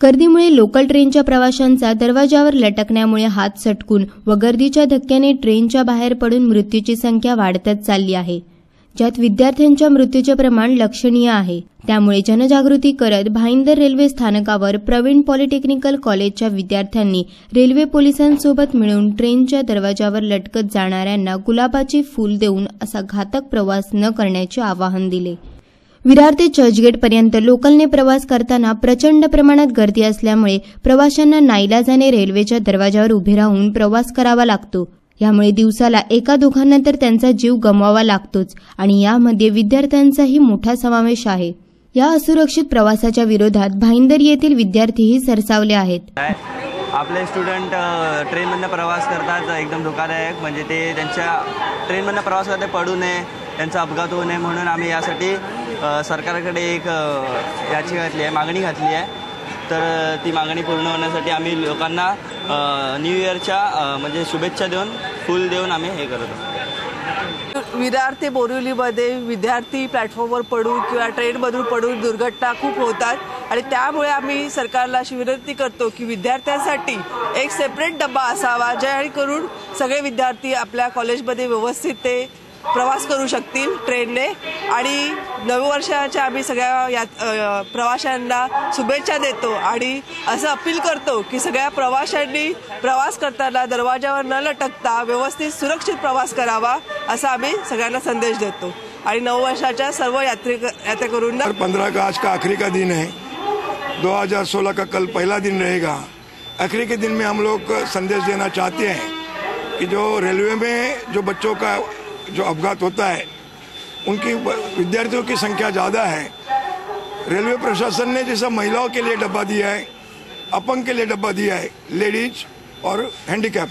गर्दीमुळे लोकल ट्रेनच्या प्रवाशांचा दरवाजावर लटकण्यामुळे हात सटकून व गर्दीच्या धक्क्याने ट्रेनच्या बाहेर पडून मृत्यूची संख्या वाढतच चालली आहे, ज्यात विद्यार्थ्यांच्या मृत्यूचे प्रमाण लक्षणीय आहे। त्यामुळे जनजागृती करत भाईंदर रेल्वे स्थानकावर प्रवीण पॉलिटेक्निकल कॉलेजच्या विद्यार्थ्यांनी रेल्वे पोलिसांसोबत मिळून ट्रेनच्या दरवाजावर लटकत जाणाऱ्यांना गुलाबाची फूल देऊन असा घातक प्रवास न करण्याचे आवाहन दिले। विरार ते चर्चगेटपर्यंत लोकलने प्रवास करताना प्रचंड प्रमाणात गर्दी असल्यामुळे प्रवाशांना नाईलाजाने रेल्वेच्या दरवाजावर उभे राहून प्रवास करावा लागतो। यामुळे दिवसाला एका दोघांना तर त्यांचा जीव गमवावा लागतोच आणि यामध्ये विद्यार्थ्यांचाही मोठा समावेश आहे। या असुरक्षित प्रवासाच्या विरोधात भाईंदर येथील विद्यार्थीही सरसावले आहेत। आपले स्टुडंट ट्रेनमधून प्रवास करतात, एकदम धोकादायक, म्हणजे ते त्यांच्या ट्रेनमधून प्रवास करता पडू नये, त्यांचा अपघात होऊ नये म्हणून आम्ही यासाठी सरकारकडे एक याचिका घातली आहे, मागणी घातली आहे। तर ती मागणी पूर्ण होण्यासाठी आम्ही लोकांना न्यू इयरच्या म्हणजे शुभेच्छा देऊन फूल देऊन आम्ही हे करतो। विरार ते बोरिवलीमध्ये विद्यार्थी प्लॅटफॉर्मवर पडून किंवा ट्रेनमधून पडून दुर्घटना खूप होतात आणि त्यामुळे आम्ही सरकारला अशी विनंती करतो की विद्यार्थ्यांसाठी एक सेपरेट डब्बा असावा, जेणेकरून सगळे विद्यार्थी आपल्या कॉलेजमध्ये व्यवस्थित ते प्रवास करू शकतील ट्रेनने। आणि नववर्षाच्या आम्ही सगळ्या प्रवाशांना शुभेच्छा देतो आणि असं अपील करतो की सगळ्या प्रवाशांनी प्रवास करताना दरवाजावर न लटकता व्यवस्थित सुरक्षित प्रवास करावा, असा आम्ही सगळ्यांना संदेश देतो। आणि नववर्षाच्या सर्व यात्रेकरूंना 15 का आज का आखिरी का दिन है, 2016 का कल पहला दिन रहेगा। आखिरी के दिन में हम लोग संदेश देना चाहते हैं कि जो रेलवे में जो बच्चों का जो अपघात होता है, उनकी विद्यार्थियों की संख्या ज़्यादा है। रेलवे प्रशासन ने जैसा महिलाओं के लिए डब्बा दिया है, अपंग के लिए डब्बा दिया है, लेडीज और हैंडीकैप,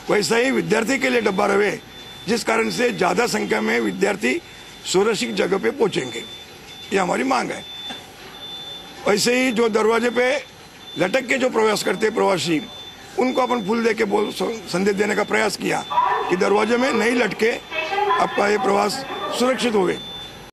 वैसा ही विद्यार्थी के लिए डब्बा रहे, जिस कारण से ज़्यादा संख्या में विद्यार्थी सुरक्षित जगह पे पहुँचेंगे, ये हमारी मांग है। वैसे ही जो दरवाजे पे लटक के जो प्रवास करते प्रवासी, उनको अपन फूल दे के संदेश देने का प्रयास किया कि दरवाजे में नहीं लटके, आपका ये प्रवास सुरक्षित होवे।